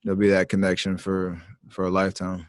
there'll be that connection for a lifetime.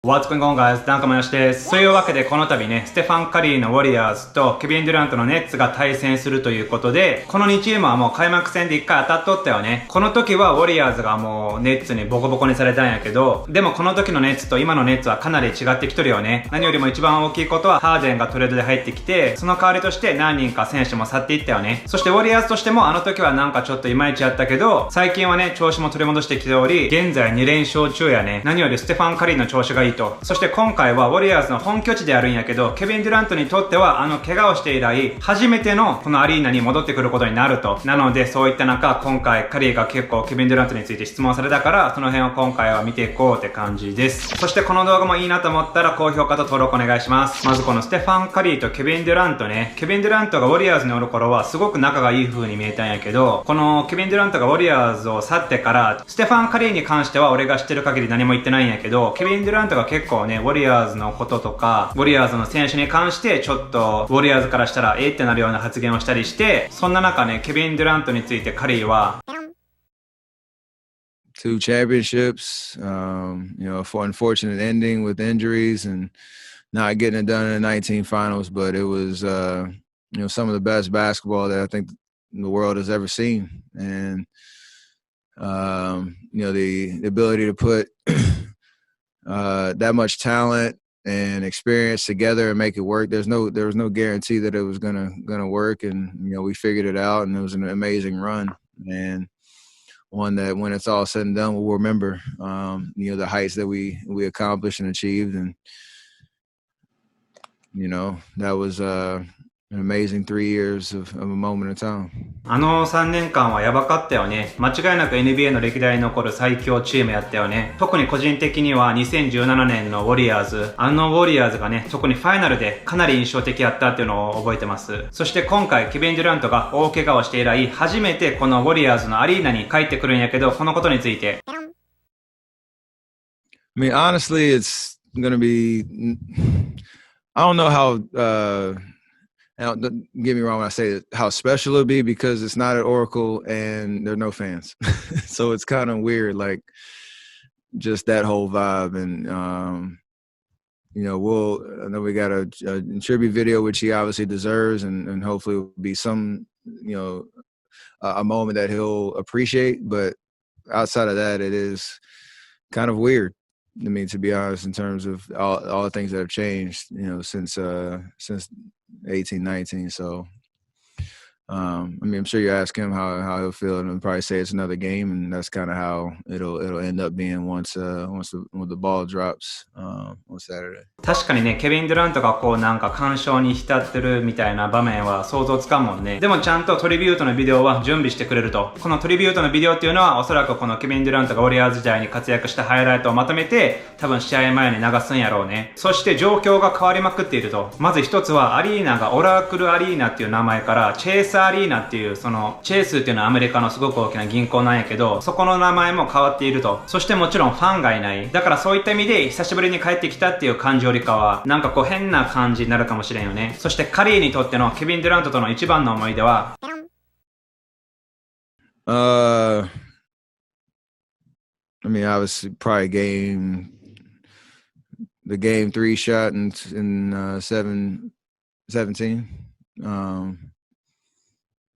What's going on, guys? ダンカマヨシです。というわけでこの度ね、ステファン・カリーのウォリアーズとケビン・デュラントのネッツが対戦するということで、この2チームはもう開幕戦で1回当たっとったよね。この時はウォリアーズがもうネッツにボコボコにされたんやけど、でもこの時のネッツと今のネッツはかなり違ってきとるよね。何よりも一番大きいことはハーデンがトレードで入ってきて、その代わりとして何人か選手も去っていったよね。そしてウォリアーズとしてもあの時はなんかちょっといまいちやったけど、最近はね、調子も取り戻してきており、現在2連勝中やね。何よりステファン・カリーの調子がいいと。そして今回はウォリアーズの本拠地であるんやけど、ケビン・デュラントにとっては怪我をして以来初めてのこのアリーナに戻ってくることになると。なのでそういった中、今回カリーが結構ケビン・デュラントについて質問されたから、その辺を今回は見ていこうって感じです。そしてこの動画もいいなと思ったら高評価と登録お願いします。まずこのステファン・カリーとケビン・デュラントね。ケビン・デュラントがウォリアーズにおる頃はすごく仲がいい風に見えたんやけど、このケビン・デュラントがウォリアーズを去ってからステファン・カリーに関しては俺が知ってる限り何も言ってないんやけど、ケビン・デュラントが結構ね、ウォリアーズのこととか、ウォリアーズの選手に関してちょっとウォリアーズからしたらってなるような発言をしたりして、そんな中ね、ケビン・デュラントについてカリーは2 championships, for unfortunate ending with injuries and not getting it done in the 19 finals, but it was, some of the best basketball that I think the world has ever seen. And, the ability to put that much talent and experience together and make it work. There was no guarantee that it was gonna work, and we figured it out, and it was an amazing run, and one that when it's all said and done, we'll remember the heights that we accomplished and achieved, and that was an amazing 3 years of a moment in time. 3年間はやばかったよね。間違いなく NBA の歴代に残る最強チームやったよね。特に個人的には2017年のウォリアーズ、ウォリアーズがね、特にファイナルでかなり印象的やったっていうのを覚えてます。そして今回ケビン・デュラントが大怪我をして以来、初めてこのウォリアーズのアリーナに帰ってくるんやけど、このことについて。I mean, honestly, it's gonna be, I don't know how, don't get me wrong when I say how special it'll be, because it's not at Oracle and there are no fans. So it's kind of weird, like just that whole vibe. And, I know we got a tribute video, which he obviously deserves, and hopefully will be some, a moment that he'll appreciate. But outside of that, it is kind of weird. I mean, to be honest, in terms of all the things that have changed, since 18, 19. So, I'm sure you ask him how he'll feel, and he'll probably say it's another game, and that's kind of how it'll end up being once the ball drops on Saturday. 確かにね、ケビン・デュラントがこうなんか感傷に浸ってるみたいな場面は想像つかんもんね。でもちゃんとトリビュートのビデオは準備してくれると。このトリビュートのビデオっていうのはおそらくこのケビン・デュラントがウォリアーズ時代に活躍したハイライトをまとめて多分試合前に流すんやろうね。そして状況が変わりまくっていると。まず一つはアリーナがオラクルアリーナっていう名前からチェイスアリーナっていう、そのチェイスっていうのはアメリカのすごく大きな銀行なんやけど、そこの名前も変わっていると。そしてもちろんファンがいない。だからそういった意味で久しぶりに帰ってきたっていう感じよりかはなんかこう変な感じになるかもしれんよね。そしてカリーにとってのケビン・デュラントとの一番の思い出はI mean, obviously, probably the game 3 shot in 17.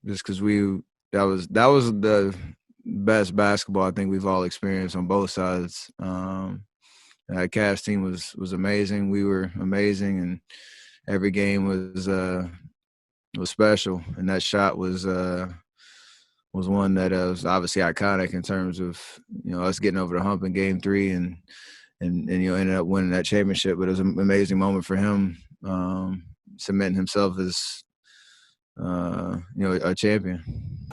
Just because that was the best basketball I think we've all experienced on both sides. That Cavs team was amazing. We were amazing, and every game was special. And that shot was one that was obviously iconic in terms of us getting over the hump in Game 3 and ended up winning that championship. But it was an amazing moment for him, cementing himself as a champion.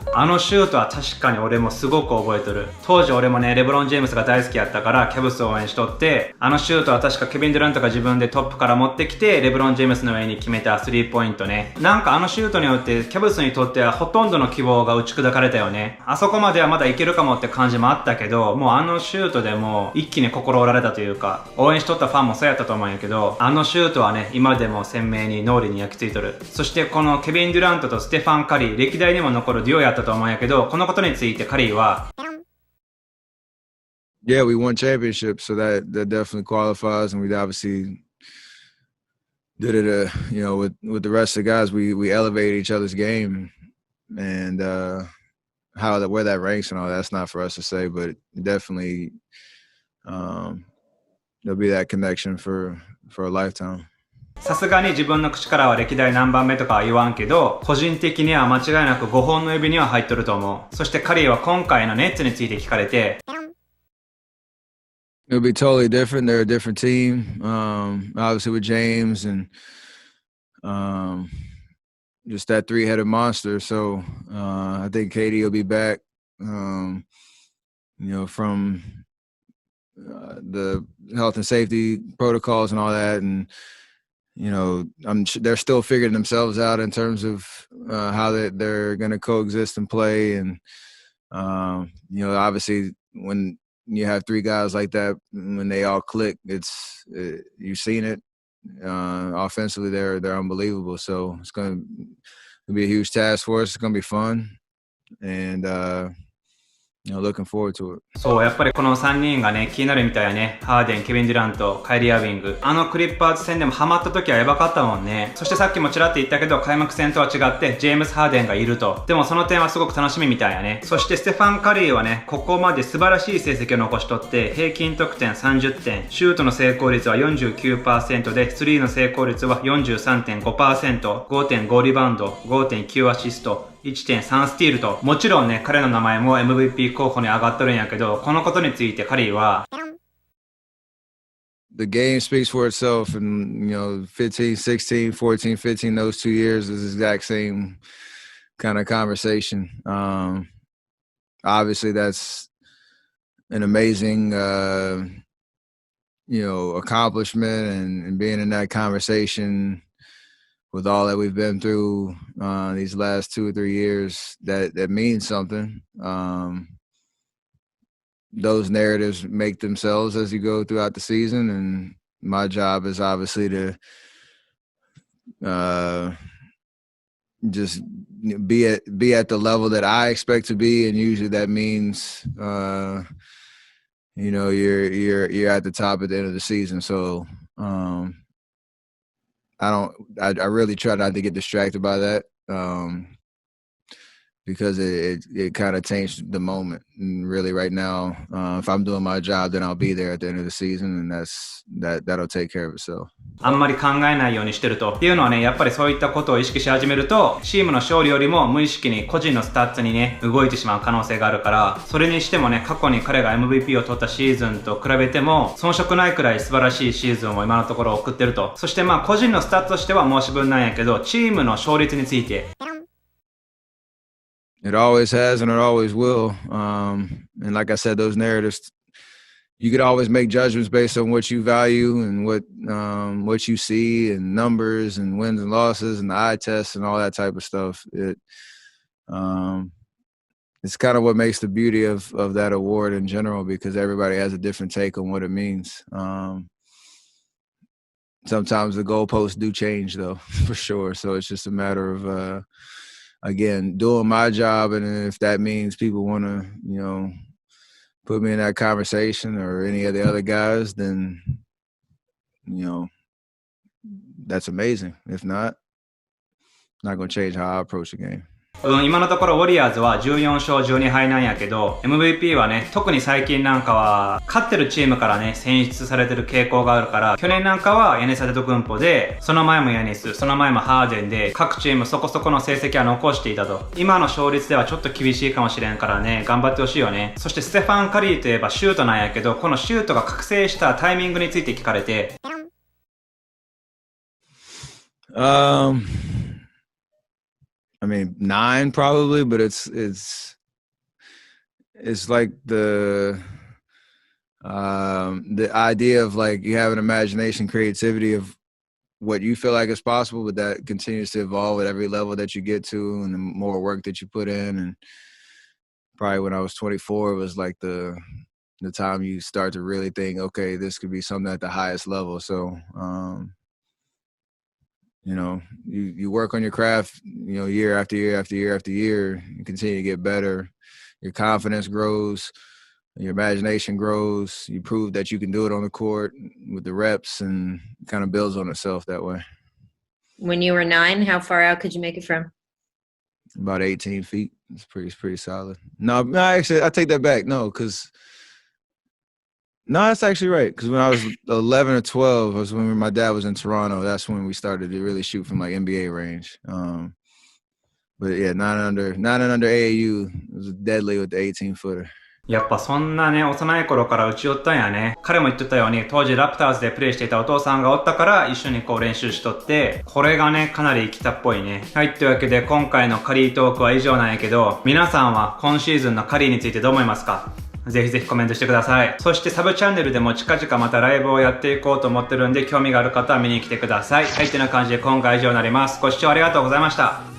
シュートは確かに俺もすごく覚えとる。当時俺もね、レブロン・ジェームスが大好きやったからキャブスを応援しとって、シュートは確かケビン・デュラントが自分でトップから持ってきてレブロン・ジェームスの上に決めたスリーポイントね。なんかシュートによってキャブスにとってはほとんどの希望が打ち砕かれたよね。あそこまではまだいけるかもって感じもあったけど、もうシュートでもう一気に心折られたというか、応援しとったファンもそうやったと思うんやけど、シュートはね、今でも鮮明に脳裏に焼き付いとる。そしてこのケビン・デュラントとステファン・カリー、歴代にも残るデュオやったと思うんやけど、このことについてカリーは Yeah, we won championships, so that definitely qualifies, and we obviously did it. With the rest of the guys, we elevated each other's game, and where that ranks and all that's not for us to say, but definitely there'll be that connection for a lifetime. さすがに自分の口からは歴代何番目とかは言わんけど、個人的には間違いなく5本の指には入っとると思う。そしてカリーは今回のネッツについて聞かれて、It'll be totally different. They're a different team. Obviously with James and just that three-headed monster. So I think KD will be back. From the health and safety protocols and all that, and they're still figuring themselves out in terms of how they're going to coexist and play. And obviously when you have three guys like that, when they all click, you've seen it. Offensively, they're unbelievable. So it's going to be a huge task for us. It's going to be fun, and looking forward to it. そう、やっぱりこの3人がね、気になるみたいやね。ハーデン、ケビン・デュラント、カイリー・アービング。あのクリッパーズ戦でもハマった時はやばかったもんね。そしてさっきもちらっと言ったけど、開幕戦とは違って、ジェームス・ハーデンがいると。でもその点はすごく楽しみみたいやね。そしてステファン・カリーはね、ここまで素晴らしい成績を残しとって、平均得点30点、シュートの成功率は 49% で、スリーの成功率は 43.5%、5.5 リバウンド、5.9 アシスト、1.3 スティールと、もちろんね、彼の名前も MVP 候補に上がっとるんやけど、このことについてカリーは、The game speaks for itself, and 15, 16, 14, 15, those 2 years is the exact same kind of conversation. Obviously that's an amazing accomplishment, and being in that conversation with all that we've been through these last 2 or 3 years, that means something. Those narratives make themselves as you go throughout the season, and my job is obviously to just be at the level that I expect to be, and usually that means you're at the top at the end of the season. So I really try not to get distracted by that, because it kind of taints the moment. And really right now, if I'm doing my job, then I'll be there at the end of the season, and that'll take care of itself. あんまり考えないようにしてると。っていうのはね、やっぱりそういったことを意識し始めると、チームの勝利よりも無意識に個人のスタッツにね、動いてしまう可能性があるから、それにしてもね、過去に彼が MVP を取ったシーズンと比べても、遜色ないくらい素晴らしいシーズンを今のところ送ってると。そして個人のスタッツとしては申し分ないんやけど、チームの勝率について。It always has, and it always will. And like I said, those narratives, you could always make judgments based on what you value and what you see, and numbers and wins and losses and the eye test and all that type of stuff. It's kind of what makes the beauty of that award in general, because everybody has a different take on what it means. Sometimes the goalposts do change, though, for sure. So it's just a matter of again, doing my job, and if that means people want to, put me in that conversation or any of the other guys, then, that's amazing. If not going to change how I approach the game. 今のところウォリアーズは14勝12敗なんやけど、 MVP はね、特に最近なんかは勝ってるチームからね、選出されてる傾向があるから、去年なんかはヤニス・アデトクンポで、その前もヤニス、その前もハーデンで、各チームそこそこの成績は残していたと。今の勝率ではちょっと厳しいかもしれんからね、頑張ってほしいよね。そしてステファン・カリーといえばシュートなんやけど、このシュートが覚醒したタイミングについて聞かれて、I mean, 9 probably, but it's like the idea of like you have an imagination, creativity of what you feel like is possible, but that continues to evolve at every level that you get to, and the more work that you put in. And probably when I was 24, it was like the time you start to really think, okay, this could be something at the highest level. So, you work on your craft, year after year after year after year. You continue to get better. Your confidence grows. your imagination grows. You prove that you can do it on the court with the reps, and kind of builds on itself that way. When you were 9, how far out could you make it from? About 18 feet. It's pretty solid. No, actually, I take that back. No, that's actually right. Because when I was 11 or 12, was when my dad was in Toronto. That's when we started to really shoot from like NBA range. But yeah, not under AAU. It was deadly with the 18-footer. やっぱそんなね、幼い頃から打ち寄ったんやね。彼も言ってたように、当時ラプターズでプレイしていたお父さんがおったから、一緒にこう練習しとって、これがね、かなり生きたっぽいね。はい、というわけで今回のカリートークは以上なんやけど、皆さんは今シーズンのカリーについてどう思いますか？ぜひぜひコメントしてください。そしてサブチャンネルでも近々またライブをやっていこうと思ってるんで、興味がある方は見に来てください。はい、ってな感じで今回は以上になります。ご視聴ありがとうございました。